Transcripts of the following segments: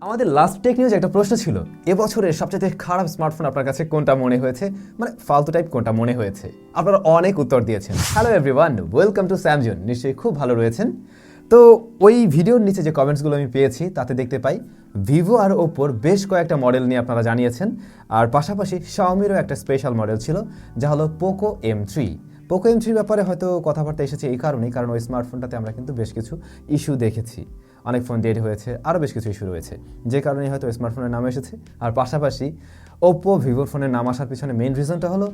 আমাদের last tech news একটা প্রশ্ন ছিল, এবছরের সবচেয়ে খারাপ স্মার্টফোন আপনার কাছে কোনটা মনে হয়েছে, মানে ফালতু টাইপ কোনটা মনে হয়েছে। আপনারা অনেক উত্তর দিয়েছেন। Hello everyone, welcome to SamZone। নিশ্চয়ই খুব ভালো রয়েছেন। তো ওই ভিডিওর নিচে যে কমেন্টসগুলো আমি পেয়েছি তাতে দেখতে পাই ভিভো আর ওপোর বেশ কয়েকটা মডেল নিয়ে আপনারা জানিয়েছেন, আর পাশাপাশি শাওমিরও একটা স্পেশাল মডেল ছিল যা হলো পোকো M3। পোকো M3 ব্যাপারে হয়তো কথাবার্তা এসেছে এই কারণেই, কারণ ওই স্মার্টফোনটাতে আমরা কিন্তু বেশ কিছু ইস্যু দেখেছি, অনেক ফোন ডেট হয়েছে, আরও বেশ কিছু ইস্যু রয়েছে, যে কারণেই হয়তো স্মার্টফোনের নাম এসেছে। আর পাশাপাশি ওপো ভিভোর ফোনের নাম আসার পিছনে মেইন রিজনটা হলো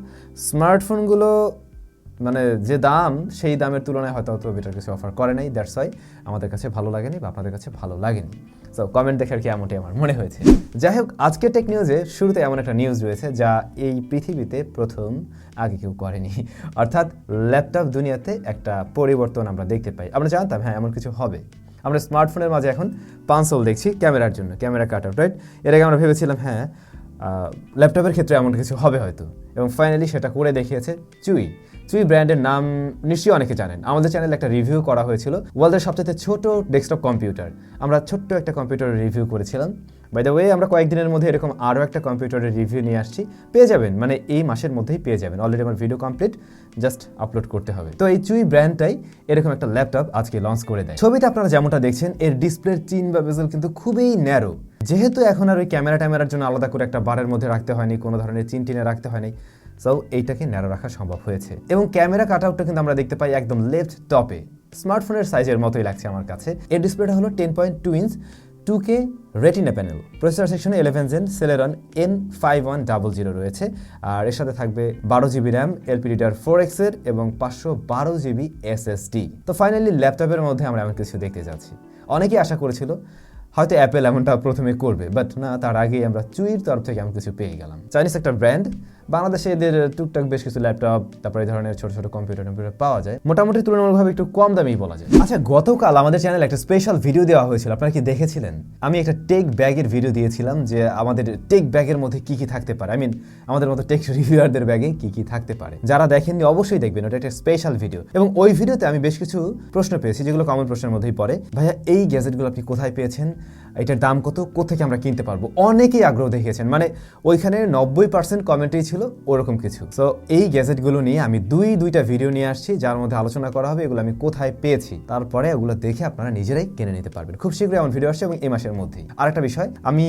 স্মার্টফোনগুলো মানে যে দাম সেই দামের তুলনায় হয়তো অত বেটার কিছু অফার করে নাই, দ্যাটস ওয়াই আমাদের কাছে ভালো লাগেনি বা আপনাদের কাছে ভালো লাগেনি। সো কমেন্ট দেখে আর কি এমনটাই আমার মনে হয়েছে। যাই হোক, আজকে টেক নিউজে শুরুতে এমন একটা নিউজ রয়েছে যা এই পৃথিবীতে প্রথম আগে কেউ করেনি, অর্থাৎ ল্যাপটপ দুনিয়াতে একটা পরিবর্তন আমরা দেখতে পাই। আমরা জানতাম হ্যাঁ এমন কিছু হবে। আমরা স্মার্টফোনের মাঝে এখন কনসোল দেখছি ক্যামেরার জন্য, ক্যামেরা কাট আউট, রাইট? এর আগে আমরা ভেবেছিলাম হ্যাঁ ল্যাপটপের ক্ষেত্রে এমন কিছু হবে হয়তো, এবং ফাইনালি সেটা করে দেখিয়েছে চুই ব্র্যান্ডের নাম নিশ্চয়ই অনেকে জানেন। আমাদের চ্যানেলে একটা রিভিউ করা হয়েছিল ওয়ার্ল্ডের সবচেয়ে ছোট ডেস্কটপ কম্পিউটার। আমরা ছোট্ট একটা কম্পিউটারের রিভিউ করেছিলাম। বাই দ্য ওয়ে, আমরা কয়েকদিনের মধ্যে এরকম আরও একটা কম্পিউটারের রিভিউ নিয়ে আসছি, পেয়ে যাবেন, মানে এই মাসের মধ্যেই পেয়ে যাবেন। অলরেডি আমার ভিডিও কমপ্লিট, জাস্ট আপলোড করতে হবে। তো এই চুই ব্র্যান্ডটাই এরকম একটা ল্যাপটপ আজকে লঞ্চ করে দেয়। ছবিতে আপনারা যেমনটা দেখছেন এর ডিসপ্লের চিন বা বেজেল কিন্তু খুবই ন্যারো, যেহেতু এখন আর ওই ক্যামেরার জন্য আলাদা করে একটা বারের মধ্যে রাখতে হয়নি, কোনো ধরনের চিন টিনে রাখতে হয়নি। সো এইটাকে ন্যারো রাখা সম্ভব হয়েছে, এবং ক্যামেরা কাট আউটটা কিন্তু আমরা দেখতে পাই একদম লেফট টপে। স্মার্টফোনের সাইজের মতোই লাগছে আমার কাছে। এর ডিসপ্লেটা হলো 10.2 inch 2K retina panel. Processor সেকশনে 11 Zen Celeron N5100 রয়েছে, আর এর সাথে থাকবে 12GB র্যাম, LPDDR4X এর এবং 512GB SSD। তো ফাইনালি ল্যাপটপের মধ্যে আমরা এমন কিছু দেখতে যাচ্ছি। অনেকেই আশা করেছিল হয়তো অ্যাপেল এমনটা প্রথমে করবে, বাট না, তার আগেই আমরা চুইর তরফ থেকে এমন কিছু পেয়ে গেলাম। চাইনিজ একটা ব্র্যান্ড, বাংলাদেশে এদের টুকটাক বেশ কিছু ল্যাপটপ, তারপরে এই ধরনের ছোট ছোট কম্পিউটার পাওয়া যায়, মোটামুটি তুলনামূলকভাবে একটু কম দামেই বলা যায়। আচ্ছা, গতকাল আমাদের চ্যানেলে একটা স্পেশাল ভিডিও দেওয়া হয়েছিল, আপনারা কি দেখেছিলেন? আমি একটা টেক ব্যাগের ভিডিও দিয়েছিলাম যে আমাদের টেক ব্যাগের মধ্যে কি কি থাকতে পারে, আমাদের মতো টেক রিভিউয়ারদের ব্যাগে কি কি থাকতে পারে। যারা দেখেননি অবশ্যই দেখবেন, ওটা একটা স্পেশাল ভিডিও। এবং ওই ভিডিওতে আমি বেশ কিছু প্রশ্ন পেয়েছি যেগুলো কমন প্রশ্নের মধ্যেই পড়ে। ভাইয়া, এই গ্যাজেটগুলো আপনি কোথায় পেয়েছেন, এটার দাম কত, কোথেকে আমরা কিনতে পারবো? অনেকেই আগ্রহ দেখিয়েছেন, মানে ওইখানে 90% কমেন্টই ছিল ওরকম কিছু। সো এই গ্যাজেটগুলো নিয়ে আমি দুইটা ভিডিও নিয়ে আসছি, যার মধ্যে আলোচনা করা হবে এগুলো আমি কোথায় পেয়েছি, তারপরে ওগুলো দেখে আপনারা নিজেরাই কিনে নিতে পারবেন। খুব শীঘ্রই এমন ভিডিও আসছে, এবং এই মাসের মধ্যেই। আরেকটা বিষয়, আমি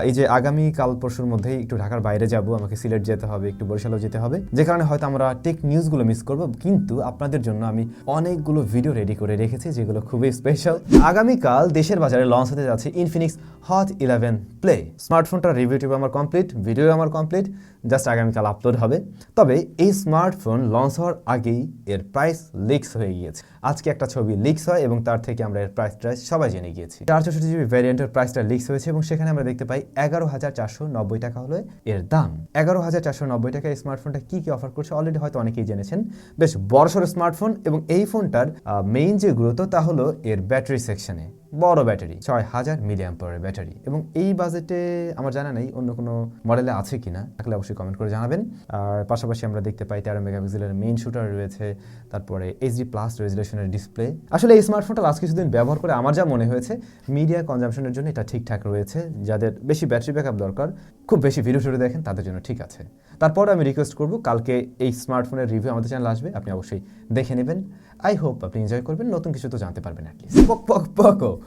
এই যে আগামী কাল পরশুর মধ্যেই একটু ঢাকার বাইরে যাব, আমাকে সিলেট যেতে হবে, একটু বরিশালেও যেতে হবে, যে কারণে হয়তো আমরা টেক নিউজগুলো মিস করব, কিন্তু আপনাদের জন্য আমি অনেকগুলো ভিডিও রেডি করে রেখেছি যেগুলো খুবই স্পেশাল। আগামীকাল দেশের বাজারে লঞ্চ হতে যাচ্ছে ইনফিনিক্স হট 11 প্লে। স্মার্টফোনটার রিভিউ আমার কমপ্লিট, ভিডিও আমার কমপ্লিট, জাস্ট আগামীকাল আপলোড হবে। তবে এই স্মার্টফোন লঞ্চ হওয়ার আগেই এর প্রাইস লিকস হয়ে গিয়েছে। আজকে একটা ছবি লিকস হয় এবং তার থেকে আমরা এর প্রাইসটা সবাই জেনে গিয়েছি। 464GB ভ্যারিয়েন্টের প্রাইসটা লিকস হয়েছে, এবং সেখানে আমরা দেখতে পাই 11,490 টাকা হলো এর দাম। 11,490 টাকা এই স্মার্টফোনটা কি কি অফার করছে অলরেডি হয়তো অনেকেই জেনেছেন। বেশ বড়সড় স্মার্টফোন, এবং এই ফোনটার মেইন যে গুরুত্ব তা হলো এর ব্যাটারি সেকশনে। বড় ব্যাটারি, 6000 মিলিঅ্যাম্পিয়ারের ব্যাটারি, এবং এই বাজেটে আমার জানা নেই অন্য কোনো মডেলে আছে কিনা, থাকলে অবশ্যই কমেন্ট করে জানাবেন। আর পাশাপাশি আমরা দেখতে পাই 13 মেগাপিক্সেলের মেইন শুটার রয়েছে, তারপরে HD+ রেজুলেশনের ডিসপ্লে। আসলে এই স্মার্টফোনটা লাস্ট কিছুদিন ব্যবহার করে আমার যা মনে হয়েছে, মিডিয়া কনজাম্পশনের জন্য এটা ঠিকঠাক রয়েছে। যাদের বেশি ব্যাটারি ব্যাকআপ দরকার, খুব বেশি ভিডিও দেখেন, তাদের জন্য ঠিক আছে। তারপর আমি রিকোয়েস্ট করব, কালকে এই স্মার্টফোনের রিভিউ আমাদের চ্যানেল আসবে, আপনি অবশ্যই দেখে নেবেন। আই হোপ আপনি এনজয় করবেন, নতুন কিছু তো জানতে পারবেন অ্যাটলিস্ট।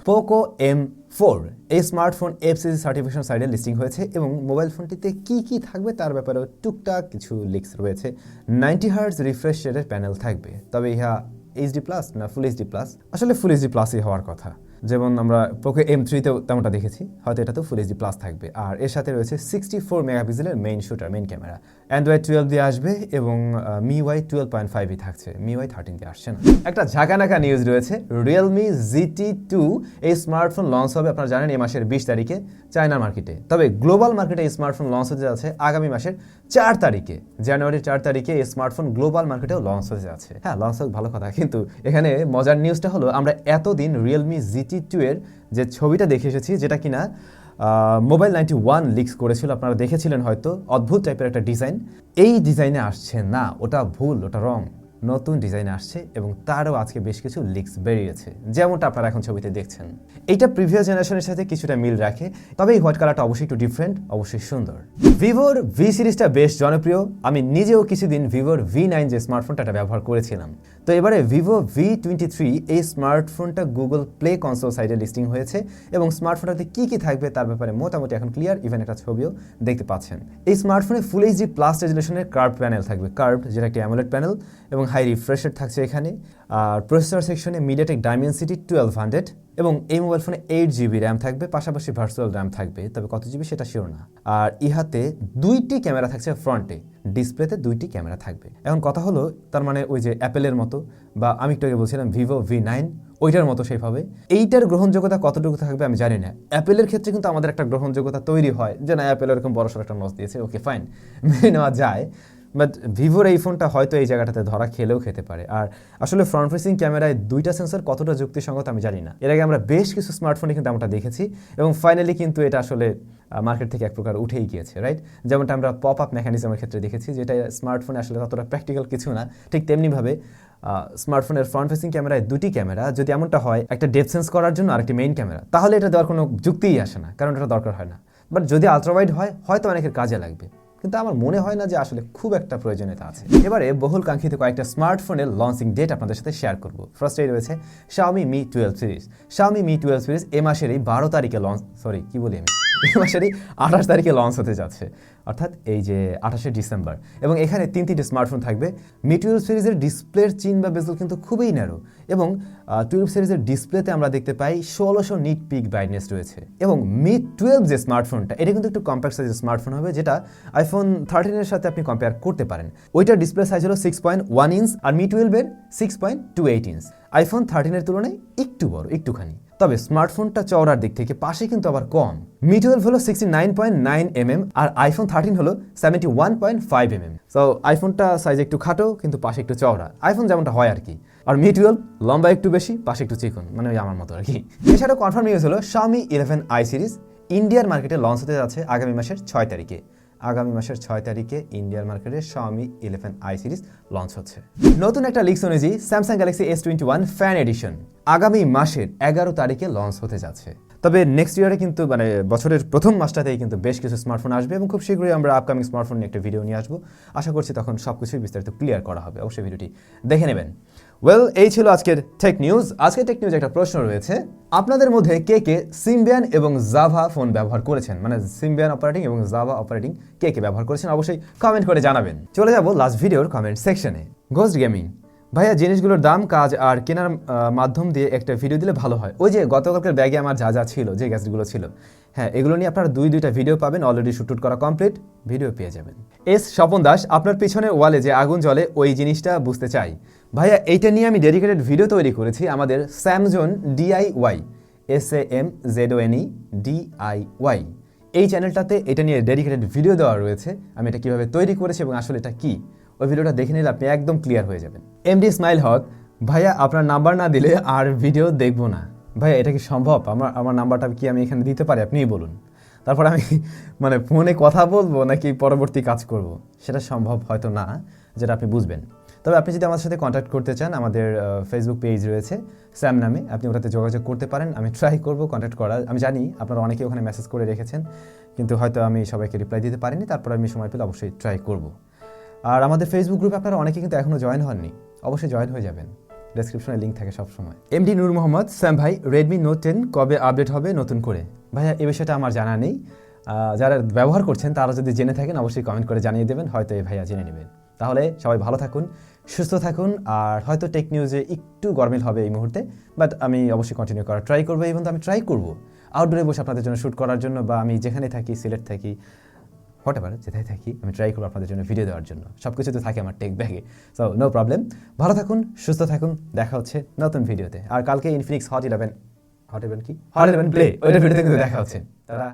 পোকো M4 এই স্মার্টফোন FCC সার্টিফিকেশন সাইটে লিস্টিং হয়েছে, এবং মোবাইল ফোনটিতে কি কি থাকবে তার ব্যাপারেও টুকটাক কিছু লিক্স রয়েছে। 90 হার্টজ রিফ্রেশ রেটের প্যানেল থাকবে, তবে ইহা HD+ না ফুল HD+? আসলে ফুল HD+ই হওয়ার কথা, যেমন আমরা পোকো M3-তেও তেমনটা দেখেছি, হয়তো এটা তো ফুল HD+ থাকবে। আর এর সাথে রয়েছে 64 মেগাপিক্সেলের main shooter, main camera. Android 12 দিয়ে আসবে, এবং MIUI 12.5ই থাকছে, MIUI 13 দিয়ে আসছে না। একটা ঝাঁকানাকা নিউজ রয়েছে, Realme GT2 এই স্মার্টফোন লঞ্চ হবে, আপনারা জানেন, এই মাসের 20 তারিখে চায়নার মার্কেটে। তবে গ্লোবাল মার্কেটে এই স্মার্টফোন লঞ্চ হতে যাচ্ছে আগামী মাসের 4 তারিখে, জানুয়ারির 4 তারিখে এই স্মার্টফোন গ্লোবাল মার্কেটেও লঞ্চ হতে যাচ্ছে। হ্যাঁ, লঞ্চ হোক, ভালো কথা, কিন্তু এখানে মজার নিউজটা হলো আমরা এতদিন Realme GT2 এর যে ছবিটা দেখে এসেছি, যেটা কিনা মোবাইল 91 লিক্স করেছিল, আপনারা দেখেছিলেন হয়তো, অদ্ভুত টাইপের একটা ডিজাইন। এই ডিজাইনে আসছে না, ওটা ভুল, ওটা রং। নতুন ডিজাইন আসছে এবং তারও আজকে বেশ কিছু লিক্স বেরিয়েছে, যেমনটা আপনারা এখন ছবিতে দেখছেন। এইটা প্রিভিয়াস জেনারেশনের সাথে কিছুটা মিল রাখে, তবে এই হোয়াইট কালারটা অবশ্যই একটু ডিফারেন্ট, অবশ্যই সুন্দর। ভিভোর ভি সিরিজটা বেশ জনপ্রিয়। আমি নিজেও কিছুদিন ভিভোর V9 যে স্মার্টফোনটা ব্যবহার করেছিলাম। তো এবারে ভিভো V23 এই স্মার্টফোনটা গুগল প্লে কনসোল সাইটে লিস্টিং হয়েছে এবং স্মার্টফোনটাতে কি কি থাকবে তার ব্যাপারে মোটামুটি এখন ক্লিয়ার, ইভেন একটা ছবিও দেখতে পাচ্ছেন। এই স্মার্টফোনে ফুল এইচডি প্লাস রেজুলেশনের কার্ভ প্যানেল থাকবে, কার্ভ যেটা একটি অ্যামোলেড প্যানেল, এবং হাই রিফ্রেশ রেট থাকছে এখানে। আর প্রসেসর সেকশনে মিডিয়াটেক ডাইমেনসিটি 1200 এবং এই মোবাইল ফোনে 8GB র্যাম থাকবে, পাশাপাশি ভার্চুয়াল র্যাম থাকবে, তবে কত জিবি সেটা শিওর না। আর ইহাতে 2টি ক্যামেরা থাকছে ফ্রন্টে, ডিসপ্লেতে 2টি ক্যামেরা থাকবে। এখন কথা হলো, তার মানে ওই যে অ্যাপেলের মতো বা আমি একটু আগে বলছিলাম ভিভো V9 ওইটার মতো সেইভাবে এইটার গ্রহণযোগ্যতা কতটুকু থাকবে আমি জানি না। অ্যাপেলের ক্ষেত্রে কিন্তু আমাদের একটা গ্রহণযোগ্যতা তৈরি হয় যে না, অ্যাপেল এরকম বড়সড় একটা লস দিয়েছে, ওকে ফাইন, মেনে নেওয়া যায়। বাট ভিভোর এই ফোনটা হয়তো এই জায়গাটাতে ধরা খেলেও খেতে পারে। আর আসলে ফ্রন্ট ফেসিং ক্যামেরায় 2টা সেন্সর কতটা যুক্তিসঙ্গত আমি জানি না। এর আগে আমরা বেশ কিছু স্মার্টফোনে কিন্তু আমরা দেখেছি এবং ফাইনালি কিন্তু এটা আসলে মার্কেট থেকে এক প্রকার উঠেই গিয়েছে, রাইট? যেমনটা আমরা পপ আপ মেকানিজমের ক্ষেত্রে দেখেছি, যেটা স্মার্টফোনে আসলে ততটা প্র্যাকটিক্যাল কিছু না। ঠিক তেমনিভাবে স্মার্টফোনের ফ্রন্ট ফেসিং ক্যামেরায় 2টি ক্যামেরা যদি এমনটা হয়, একটা ডেপথ সেন্স করার জন্য আর একটি মেইন ক্যামেরা, তাহলে এটা দেওয়ার কোনো যুক্তিই আসে না, কারণ এটা দরকার হয় না। বাট যদি আলট্রাওয়াইড হয় হয়তো অনেকের কাজে লাগবে, কিন্তু আমার মনে হয় না যে আসলে খুব একটা প্রয়োজনীয়তা আছে। এবারে বহুল কাঙ্ক্ষিত কয়েকটা স্মার্টফোনের লঞ্চিং ডেট আপনাদের সাথে শেয়ার করব। ফার্স্টেই রয়েছে Xiaomi Mi 12 series. Xiaomi Mi 12 series এই মাসের 12 তারিখে এই মাসের 28 তারিখে লঞ্চ হতে যাচ্ছে, অর্থাৎ এই যে 28শে ডিসেম্বর। এবং এখানে 3টি স্মার্টফোন থাকবে। Mi 12 সিরিজের ডিসপ্লের চিন বা বেজল কিন্তু খুবই ন্যারো এবং 12 সিরিজের ডিসপ্লেতে আমরা দেখতে পাই 1600 নিট পিক ব্রাইটনেস রয়েছে। এবং Mi 12 যে স্মার্টফোনটা, এটা কিন্তু একটু কম্প্যাক্ট সাইজের স্মার্টফোন হবে, যেটা আইফোন 13 এর সাথে আপনি কম্পেয়ার করতে পারেন। ওইটার ডিসপ্লে সাইজ হলো 6.1 ইঞ্চ আর Mi 12 এর 6.28 ইঞ্চ। আইফোন 13 এর তুলনায় একটু বড়, একটুখানি। তবে স্মার্টফোনটা চওড়ার দিক থেকে পাশে কিন্তু আবার কম। Mi 12 হলো 69.9 mm আর আইফোন 13 হলো 71.5 mm। সো আইফোনটা সাইজ একটু খাটো কিন্তু পাশে একটু চওড়া, আইফোন যেমনটা হয় আর কি। আর Mi 12 লম্বা একটু বেশি, পাশে একটু চিকন, মানে ওই আমার মতো আর কি। এছাড়াও কনফার্ম নিউজ হলো Xiaomi 11i সিরিজ ইন্ডিয়ার মার্কেটে লঞ্চ হতে যাচ্ছে আগামী মাসের 6 তারিখে। ইন্ডিয়ার মার্কেটে Xiaomi 11i সিরিজ লঞ্চ হচ্ছে। নতুন একটা লিক্স অনুযায়ী Samsung Galaxy S21 fan addition আগামী মাসের 11 তারিখে লঞ্চ হতে যাচ্ছে। তবে নেক্সট ইয়ারে কিন্তু মানে বছরের প্রথম মাসটাতেই কিন্তু বেশ কিছু স্মার্টফোন আসবে এবং খুব শীঘ্রই আমরা আপকামিং স্মার্টফোন নিয়ে একটা ভিডিও নিয়ে আসবো। আশা করছি তখন সবকিছুই বিস্তারিত ক্লিয়ার করা হবে, অবশ্যই ভিডিওটি দেখে নেবেন। ওয়েল, এই ছিল আজকের টেক নিউজ। আজকের টেক নিউজ একটা প্রশ্ন রয়েছে, আপনাদের মধ্যে কে কে সিম্বিয়ান এবং জাভা ফোন ব্যবহার করেছেন, মানে সিম্বিয়ান অপারেটিং এবং জাভা অপারেটিং কে কে ব্যবহার করেছেন, অবশ্যই কমেন্ট করে জানাবেন। চলে যাব লাস্ট ভিডিওর কমেন্ট সেকশনে। গোস্ট গেমিং ভাইয়া, জিনিসগুলোর দাম, কাজ আর কেনার মাধ্যম দিয়ে একটা ভিডিও দিলে ভালো হয়। ওই যে গতকালকের ব্যাগে আমার যা যা ছিল, যে গ্যাসগুলো ছিল, হ্যাঁ, এগুলো নিয়ে আপনারা দুইটা ভিডিও পাবেন, অলরেডি শুট করা কমপ্লিট, ভিডিও পেয়ে যাবেন। এস স্বপন দাস, আপনার পিছনের ওয়ালে যে আগুন জ্বলে ওই জিনিসটা বুঝতে চাই। ভাইয়া, এইটা নিয়ে আমি ডেডিকেটেড ভিডিও তৈরি করেছি আমাদের SamZone DIY, SAMZONE DIY এই চ্যানেলটাতে এটা নিয়ে ডেডিকেটেড ভিডিও দেওয়া রয়েছে, আমি এটা কিভাবে তৈরি করেছি এবং আসলে এটা কি, ওই ভিডিওটা দেখে নিলে আপনি একদম ক্লিয়ার হয়ে যাবেন। MD স্মাইল হক, ভাইয়া আপনার নাম্বার না দিলে আর ভিডিও দেখবো না। ভাইয়া, এটা কি সম্ভব? আমার নাম্বারটা কি আমি এখানে দিতে পারি? আপনিই বলুন। তারপর আমি মানে ফোনে কথা বলবো নাকি পরবর্তী কাজ করব, সেটা সম্ভব হয়তো না, যেটা আপনি বুঝবেন। তবে আপনি যদি আমার সাথে কন্ট্যাক্ট করতে চান, আমাদের ফেসবুক পেজ রয়েছে স্যাম নামে, আপনি ওটাতে যোগাযোগ করতে পারেন। আমি ট্রাই করব কন্ট্যাক্ট করার। আমি জানি আপনারা অনেকেই ওখানে মেসেজ করে রেখেছেন, কিন্তু হয়তো আমি সবাইকে রিপ্লাই দিতে পারিনি। তারপর আমি সময় পেলে অবশ্যই ট্রাই করব। আর আমাদের ফেসবুক গ্রুপে আপনারা অনেকে কিন্তু এখনও জয়েন হননি, অবশ্যই জয়েন হয়ে যাবেন, ডেসক্রিপশনে লিঙ্ক থাকে সবসময়। MD নূর মোহাম্মদ, স্যাম ভাই, Redmi Note 10 কবে আপডেট হবে নতুন করে? ভাইয়া, এই বিষয়টা আমার জানা নেই। যারা ব্যবহার করছেন তারা যদি জেনে থাকেন অবশ্যই কমেন্ট করে জানিয়ে দেবেন, হয়তো এই ভাইয়া জেনে নেবেন। তাহলে সবাই ভালো থাকুন, সুস্থ থাকুন। আর হয়তো টেক নিউজে একটু গরমিল হবে এই মুহূর্তে, বাট আমি অবশ্যই কন্টিনিউ করার ট্রাই করবো। এবং আমি ট্রাই করবো আউটডোরে বসে আপনাদের জন্য শ্যুট করার জন্য, বা আমি যেখানে থাকি, সিলেট থাকি, হোয়াটএভার যেটাই থাকি, আমি ট্রাই করবো আপনাদের জন্য ভিডিও দেওয়ার জন্য। সব কিছু তো থাকে আমার টেক ব্যাগে, সো নো প্রবলেম। ভালো থাকুন, সুস্থ থাকুন, দেখা হচ্ছে নতুন ভিডিওতে। আর কালকে ইনফিনিক্স হট 11 প্লে ওইটা ভিডিওতে কিন্তু দেখা হচ্ছে। তারা